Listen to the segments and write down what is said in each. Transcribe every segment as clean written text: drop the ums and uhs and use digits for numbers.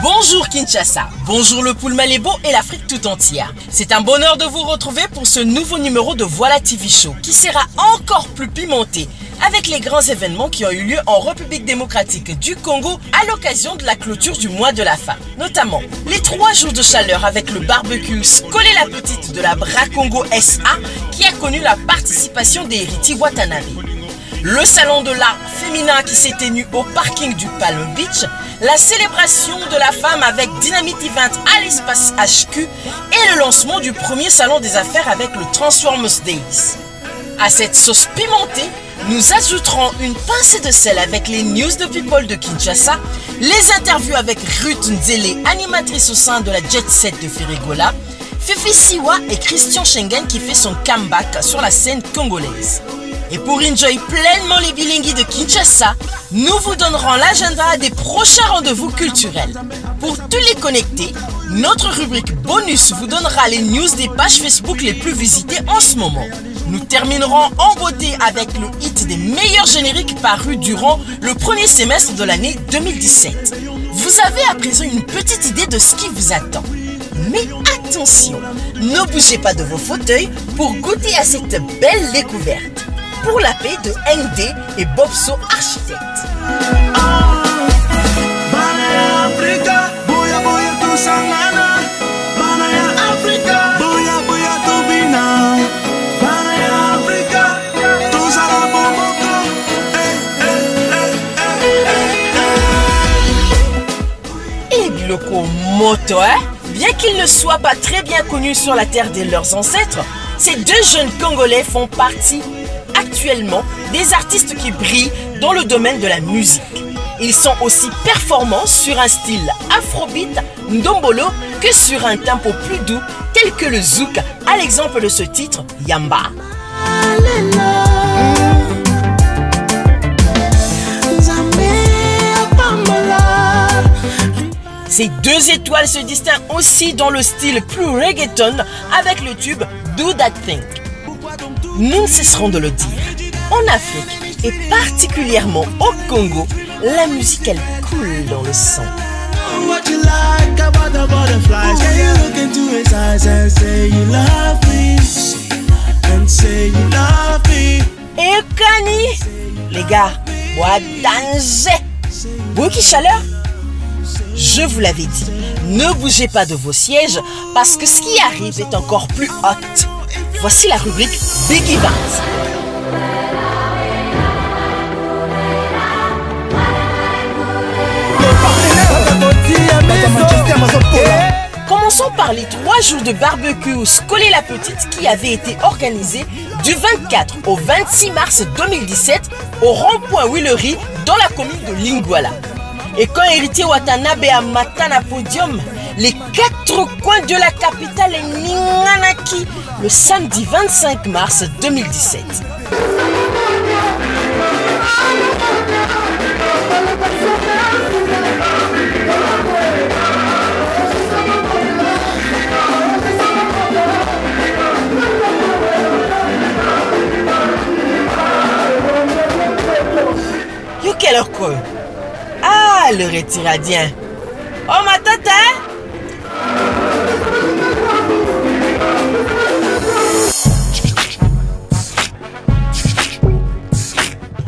Bonjour Kinshasa, bonjour le Poul-Malébo et l'Afrique tout entière. C'est un bonheur de vous retrouver pour ce nouveau numéro de Voilà TV Show qui sera encore plus pimenté avec les grands événements qui ont eu lieu en République démocratique du Congo à l'occasion de la clôture du mois de la femme. Notamment les 3 jours de chaleur avec le barbecue Skolé la Petite de la Bra Congo SA qui a connu la participation d'Eriti Watanabe. Le salon de l'art féminin qui s'est tenu au parking du Palm Beach, la célébration de la femme avec Dynamite Event à l'espace HQ et le lancement du premier salon des affaires avec le Transformers Days. À cette sauce pimentée, nous ajouterons une pincée de sel avec les news de People de Kinshasa, les interviews avec Ruth Nzele, animatrice au sein de la Jet Set de Ferregola, Fifi Siwa et Christian Schengen qui fait son comeback sur la scène congolaise. Et pour enjoy pleinement les bilingui de Kinshasa, nous vous donnerons l'agenda des prochains rendez-vous culturels. Pour tous les connectés, notre rubrique bonus vous donnera les news des pages Facebook les plus visitées en ce moment. Nous terminerons en beauté avec le hit des meilleurs génériques parus durant le premier semestre de l'année 2017. Vous avez à présent une petite idée de ce qui vous attend. Mais attention, ne bougez pas de vos fauteuils pour goûter à cette belle découverte. Pour la paix de ND et Bobso Architecte. Et Gloko Moto, bien qu'ils ne soient pas très bien connus sur la terre de leurs ancêtres, ces 2 jeunes Congolais font partie actuellement des artistes qui brillent dans le domaine de la musique. Ils sont aussi performants sur un style afrobeat, ndombolo, que sur un tempo plus doux tel que le zouk, à l'exemple de ce titre, Yamba. Ces 2 étoiles se distinguent aussi dans le style plus reggaeton avec le tube Do That Thing. Nous ne cesserons de le dire, en Afrique et particulièrement au Congo, la musique elle coule dans le sang. Et Kani, les gars, bois danger. Bouki chaleur. Je vous l'avais dit, ne bougez pas de vos sièges parce que ce qui arrive est encore plus hot. Voici la rubrique Biggie Vibes. Commençons par les 3 jours de barbecue Skolé la Petite qui avait été organisé du 24 au 26 mars 2017 au rond-point Willery dans la commune de Lingwala. Et quand Héritier Watanabe a Matana Podium, les 4 coins de la capitale est Ninganaki le samedi 25 mars 2017. Yo quel heure quoi? Ah, le rétiradien. Oh ma tata!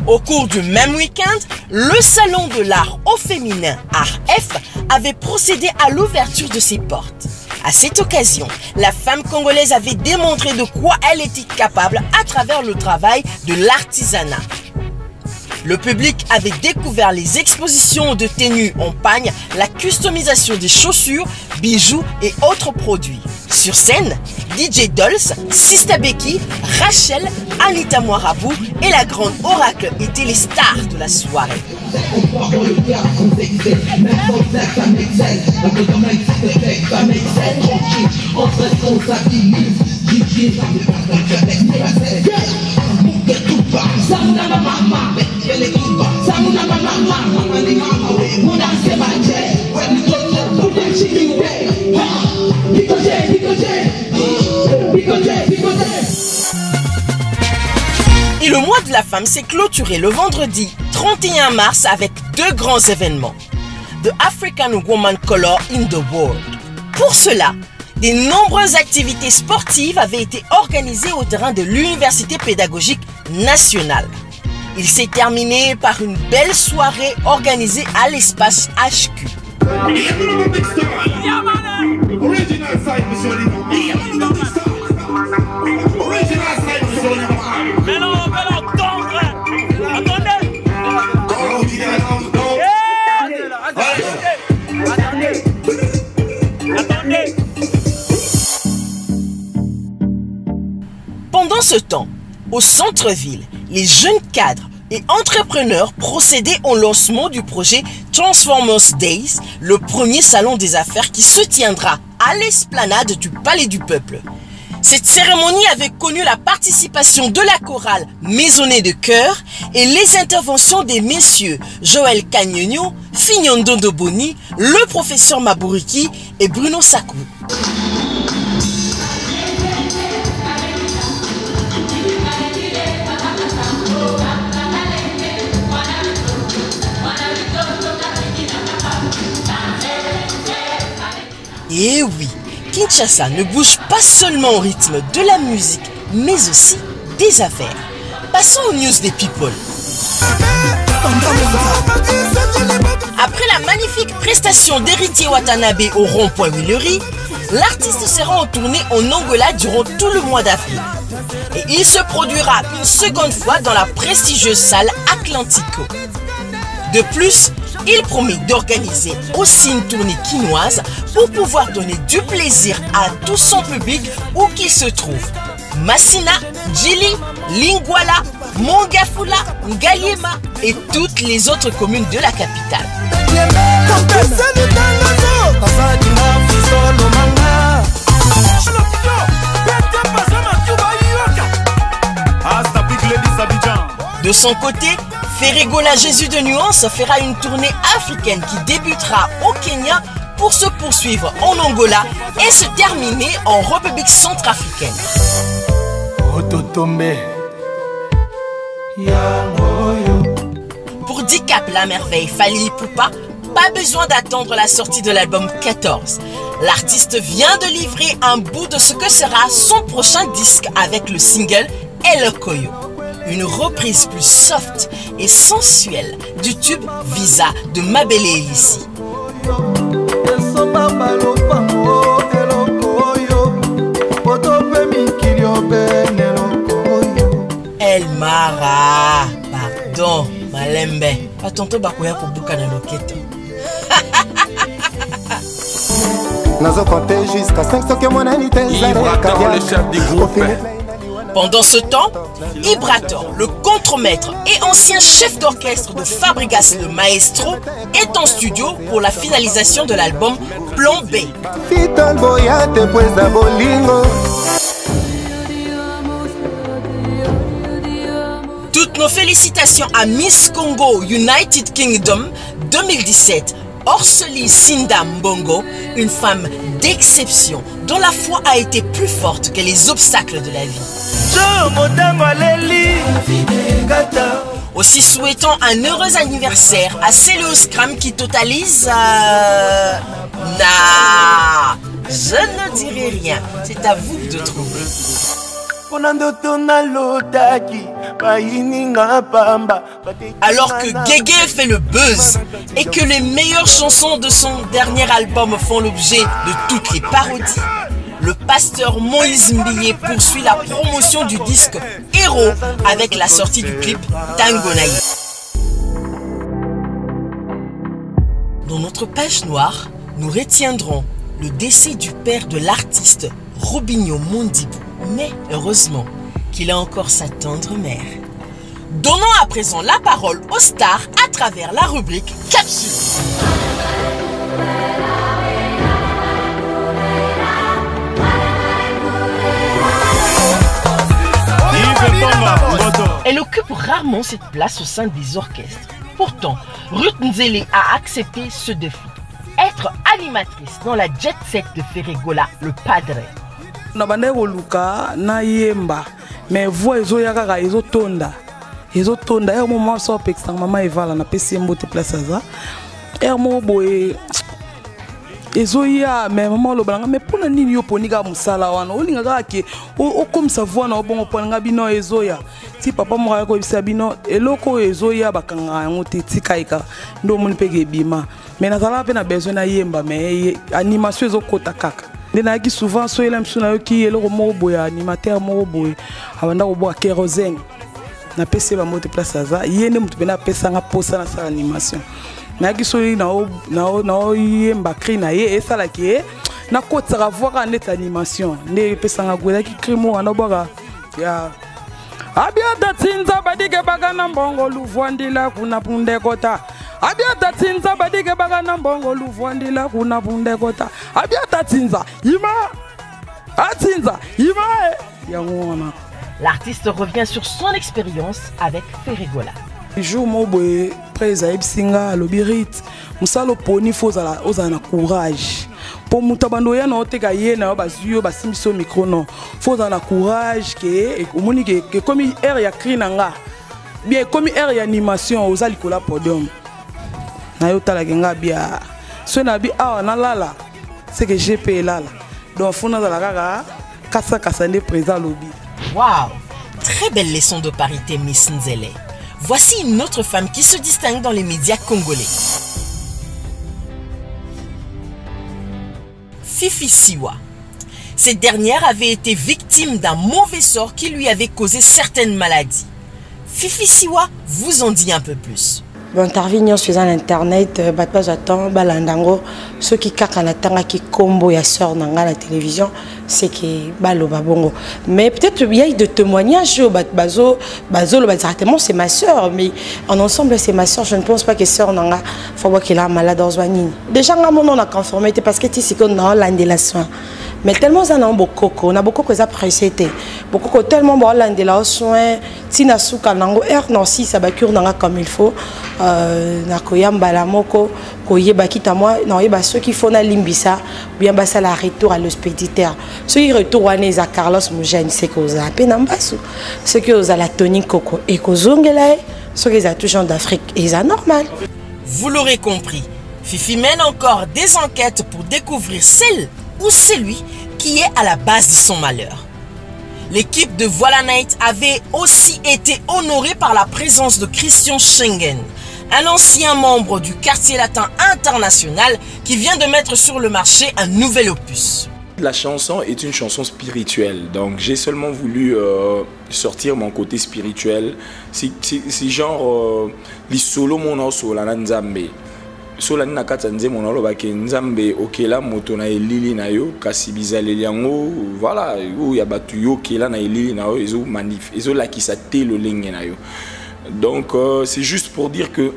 Au cours du même week-end, le salon de l'art au féminin Art F avait procédé à l'ouverture de ses portes. À cette occasion, la femme congolaise avait démontré de quoi elle était capable à travers le travail de l'artisanat. Le public avait découvert les expositions de tenues en pagne, la customisation des chaussures, bijoux et autres produits. Sur scène, DJ Dolls, Sista Becky, Rachel, Anita Moirabou et la grande Oracle étaient les stars de la soirée. Et le mois de la femme s'est clôturé le vendredi 31 mars avec 2 grands événements. The African Woman Color in the World. Pour cela, de nombreuses activités sportives avaient été organisées au terrain de l'Université pédagogique nationale. Il s'est terminé par une belle soirée organisée à l'espace HQ. Pendant ce temps, au centre-ville, les jeunes cadres et entrepreneurs procédaient au lancement du projet Transformers Days, le premier salon des affaires qui se tiendra à l'esplanade du Palais du Peuple. Cette cérémonie avait connu la participation de la chorale Maisonnée de Cœur et les interventions des messieurs Joël Cagnogno, Fignondo Doboni, le professeur Mabouriki et Bruno Sakou. Et oui, Kinshasa ne bouge pas seulement au rythme de la musique, mais aussi des affaires. Passons aux news des people. Après la magnifique prestation d'Héritier Watanabe au rond-point Willery, l'artiste sera en tournée en Angola durant tout le mois d'avril. Et il se produira une seconde fois dans la prestigieuse salle Atlantico. De plus, il promet d'organiser aussi une tournée quinoise pour pouvoir donner du plaisir à tout son public où qu'il se trouve. Massina, Djili, Lingwala, Mongafula, Ngaliema et toutes les autres communes de la capitale. De son côté, Ferregola Jésus de Nuance fera une tournée africaine qui débutera au Kenya pour se poursuivre en Angola et se terminer en République centrafricaine. Pour Dicap la merveille Fally Ipupa, pas besoin d'attendre la sortie de l'album 14. L'artiste vient de livrer un bout de ce que sera son prochain disque avec le single El Koyo. Une reprise plus soft et sensuelle du tube Visa de Mabele Elissi. El Mara, pardon, Malembe, patonto bakoya kobuka na loketo. Pendant ce temps, Ibrator, le contremaître et ancien chef d'orchestre de Fabregas le Maestro, est en studio pour la finalisation de l'album Plan B. Toutes nos félicitations à Miss Congo United Kingdom 2017, Orseli Sinda Mbongo, une femme d'exception dont la foi a été plus forte que les obstacles de la vie. Aussi souhaitons un heureux anniversaire à Céléos Kram qui totalise... je ne dirai rien, c'est à vous de trouver. Alors que Guégué fait le buzz et que les meilleures chansons de son dernier album font l'objet de toutes les parodies, le pasteur Moïse Mbilé poursuit la promotion du disque Héros avec la sortie du clip Tango Naïf. Dans notre page noire, nous retiendrons le décès du père de l'artiste Robinho Mondibou, mais heureusement qu'il a encore sa tendre mère. Donnons à présent la parole aux stars à travers la rubrique Capsule. Elle occupe rarement cette place au sein des orchestres. Pourtant, Ruth Nzele a accepté ce défi. Être animatrice dans la jet set de Ferregola, le Padre. Na bande luka na yemba mais voix ezo yaka ezo tonda Ils ont tourné d'ailleurs moment so pexang maman Eva là na PC mbote place ça. Mo boy ezoya mais maman lo balanga mais pona nini yo ponika musala wana olinga kake o comme ça voix na bongo ponanga bino ezoya ti papa mo ko bisa bino eloko ezoya bakanga yango te tikaika ndo moni peke bima mais na zala pe na besoin na yemba mais animation ezokota kaka ndena ki souvent so ela msuna yo ki eloko mo boya animateur mo boy abanda ko boa kérosène na PC ba mote place ça yende mutu bena pesa nga posa na sa animation na ki so na yemba cri na ye esala ki na kotsa voir en net animation ne pesa nga gola ki crimo na boka ya abiata tinza badike baga na mbongo luvwandila kuna punde kota abiata tinza badike baga na mbongo luvwandila kuna punde kota abiata tinza ima atinza ima ya ngona. L'artiste revient sur son expérience avec Ferregola. Jour mo boy presa ibsinga lobirit musalo poni foza oza na courage po mutabando ya na oteka yena bazuyo basimbiso micro non foza na courage ke omoni ke comme air ya cri nanga bien comme air ya animation oza likola podium na yo tala kenga bia so na bi ah na lala c'est que j'ai payé lala donc fona za la kaka kasa kasa ne présent lobby. Waouh, très belle leçon de parité Miss Nzele. Voici une autre femme qui se distingue dans les médias congolais. Fifi Siwa. Cette dernière avait été victime d'un mauvais sort qui lui avait causé certaines maladies. Fifi Siwa vous en dit un peu plus. Intervenir sur internet, j'attends balandango ceux qui kakanatanga qui combo ya sœur nanga la télévision c'est que balo babongo mais peut-être il y a de témoignages bazo directement c'est ma sœur mais en ensemble c'est ma sœur je ne pense pas que sœur nanga faut voir qu'elle a malade dans Zwanini déjà on a confirmé parce que tu sais qu'on a la soin mais tellement ça n'a beaucoup on a beaucoup que apprécié beaucoup tellement bon là de la soin tina suka nango non si ça va cure nanga comme il faut na koyamba la moko koyeba kita moi non yeba ceux qui font na limbisa bien ba ça la retour à l'hospitalière ceux qui retour à Neza Carlos Moujane c'est que za pena mbasu ceux qui aux la Tony Coco et kozongela ceux qui za toujours d'Afrique et ça normal. Vous l'aurez compris, Fifi mène encore des enquêtes pour découvrir celle ou celui qui est à la base de son malheur. L'équipe de Voilà Night avait aussi été honorée par la présence de Christian Schengen, un ancien membre du quartier latin international qui vient de mettre sur le marché un nouvel opus. La chanson est une chanson spirituelle, donc j'ai seulement voulu sortir mon côté spirituel. C'est genre les solo mon solo la nzambe. Solani na katanze mon oloba ke nzambe okela moto na elili na yo kasi bizaleli yango voilà où ya batu yo okela na elili na yo ezo manif ezo lakisa te le lenge na yo. Donc c'est juste pour dire que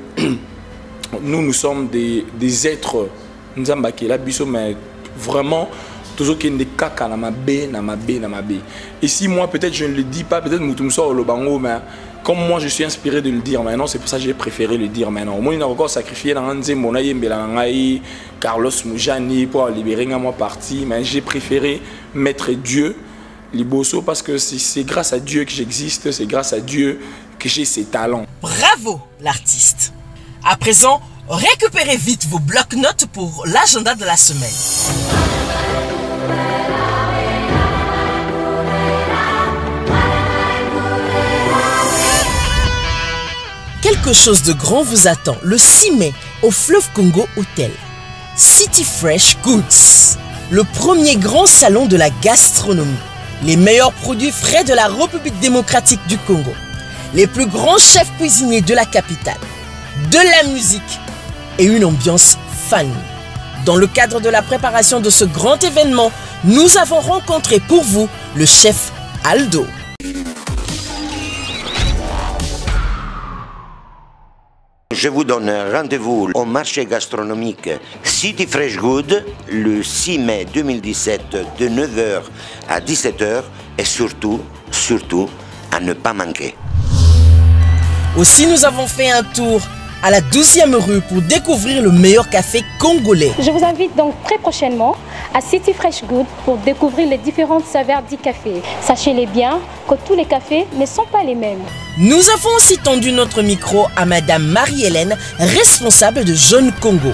nous sommes des êtres nzamba kela biso mais vraiment toujours qu'il y a kaka na mabe. Et si moi peut-être je ne le dis pas, peut-être mutumso olobango mais comme moi je suis inspiré de le dire maintenant, c'est pour ça que j'ai préféré le dire maintenant. Au moins il a encore sacrifié dans Carlos Moujani pour libérer moi parti, mais j'ai préféré mettre Dieu Liboso parce que c'est grâce à Dieu que j'existe, c'est grâce à Dieu que j'ai ces talents. Bravo l'artiste. À présent, récupérez vite vos blocs-notes pour l'agenda de la semaine. Quelque chose de grand vous attend le 6 mai au Fleuve Congo Hotel. City Fresh Goods, le premier grand salon de la gastronomie. Les meilleurs produits frais de la République démocratique du Congo. Les plus grands chefs cuisiniers de la capitale. De la musique et une ambiance fun. Dans le cadre de la préparation de ce grand événement, nous avons rencontré pour vous le chef Aldo. Je vous donne rendez-vous au marché gastronomique City Fresh Good le 6 mai 2017 de 9h à 17h et surtout à ne pas manquer. Aussi, nous avons fait un tour à la 12e rue pour découvrir le meilleur café congolais. Je vous invite donc très prochainement à City Fresh Good pour découvrir les différentes saveurs du café. Sachez-les bien que tous les cafés ne sont pas les mêmes. Nous avons aussi tendu notre micro à Madame Marie-Hélène, responsable de Jeune Congo.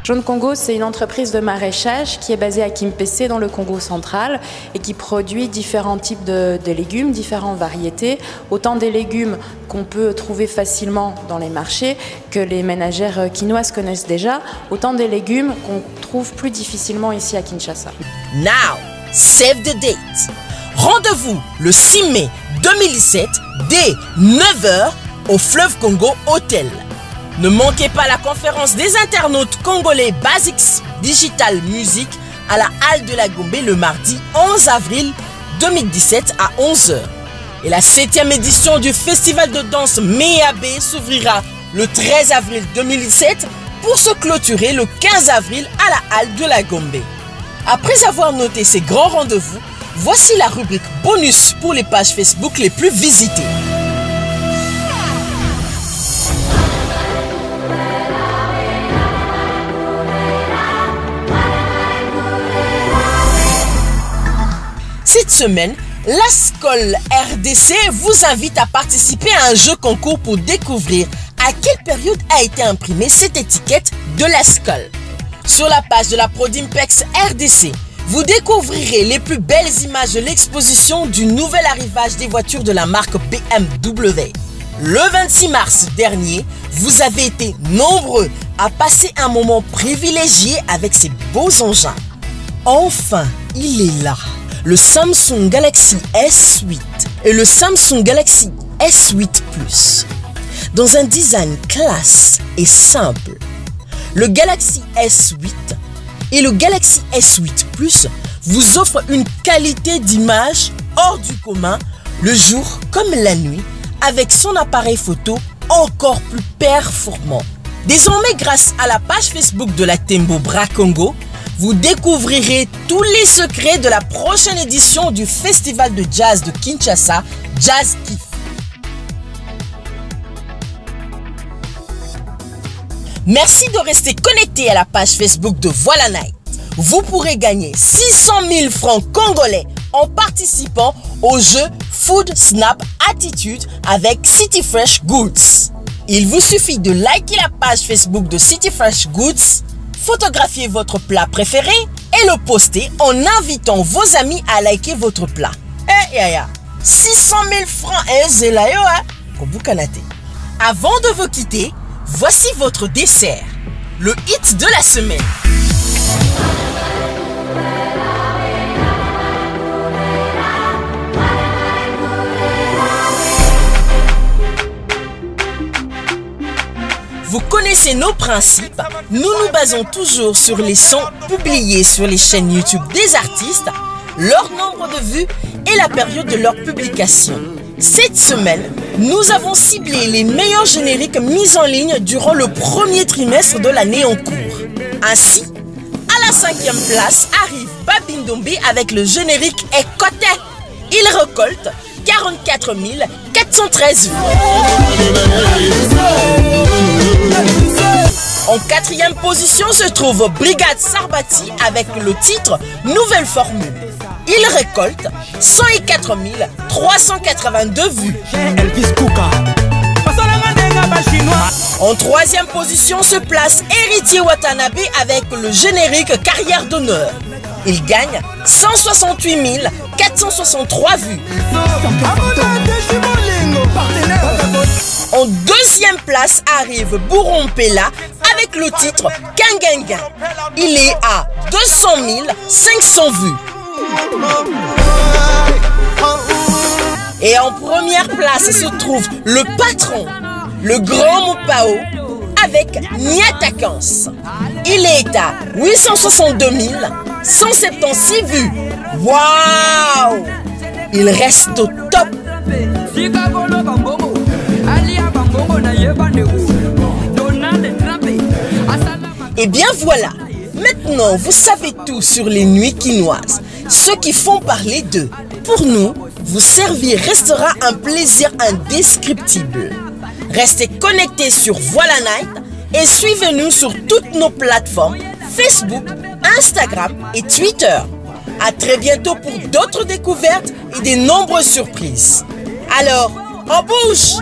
Jeune Congo, c'est une entreprise de maraîchage qui est basée à Kimpese dans le Congo central et qui produit différents types de légumes, différentes variétés. Autant des légumes qu'on peut trouver facilement dans les marchés, que les ménagères quinoises connaissent déjà, autant des légumes qu'on trouve plus difficilement ici à Kinshasa. Now, save the date. Rendez-vous le 6 mai 2017 dès 9h au Fleuve Congo Hotel. Ne manquez pas la conférence des internautes congolais Basics Digital Music à la Halle de la Gombe le mardi 11 avril 2017 à 11h. Et la 7e édition du festival de danse Meabe s'ouvrira le 13 avril 2017 pour se clôturer le 15 avril à la Halle de la Gombe. Après avoir noté ces grands rendez-vous, voici la rubrique bonus pour les pages Facebook les plus visitées. Cette semaine, l'ASCOL RDC vous invite à participer à un jeu concours pour découvrir à quelle période a été imprimée cette étiquette de l'ASCOL. Sur la page de la Prodimpex RDC, vous découvrirez les plus belles images de l'exposition du nouvel arrivage des voitures de la marque BMW. Le 26 mars dernier, vous avez été nombreux à passer un moment privilégié avec ces beaux engins. Enfin, il est là. Le Samsung Galaxy S8 et le Samsung Galaxy S8 Plus. Dans un design classe et simple, le Galaxy S8 et le Galaxy S8 Plus vous offrent une qualité d'image hors du commun le jour comme la nuit avec son appareil photo encore plus performant. Désormais, grâce à la page Facebook de la Tembo Bra Congo, vous découvrirez tous les secrets de la prochaine édition du Festival de Jazz de Kinshasa, Jazz Kiff. Merci de rester connecté à la page Facebook de Voilà Night. Vous pourrez gagner 600 000 francs congolais en participant au jeu Food Snap Attitude avec City Fresh Goods. Il vous suffit de liker la page Facebook de City Fresh Goods, photographiez votre plat préféré et le poster en invitant vos amis à liker votre plat. 600 000 francs zelayo kobukanate. Avant de vous quitter, voici votre dessert, le hit de la semaine. Vous connaissez nos principes, nous nous basons toujours sur les sons publiés sur les chaînes YouTube des artistes, leur nombre de vues et la période de leur publication. Cette semaine, nous avons ciblé les meilleurs génériques mis en ligne durant le premier trimestre de l'année en cours. Ainsi, à la 5e place arrive Babindombe avec le générique Ekote. Il récolte 44 413 vues. En 4e position se trouve Brigade Sarbati avec le titre Nouvelle Formule. Il récolte 104 382 vues. En 3e position se place Héritier Watanabe avec le générique Carrière d'honneur. Il gagne 168 463 vues. En 2e place arrive Bourron Pella avec le titre Kangenga. Il est à 200 500 vues. Et en première place se trouve le patron, le grand Mopao, avec Niatakans. Il est à 862 176 vues. Waouh! Il reste au top. Et bien voilà, maintenant vous savez tout sur les nuits quinoises, ceux qui font parler d'eux. Pour nous, vous servir restera un plaisir indescriptible. Restez connectés sur Voilà Night et suivez-nous sur toutes nos plateformes Facebook, Instagram et Twitter. À très bientôt pour d'autres découvertes et de nombreuses surprises. Alors, on bouge!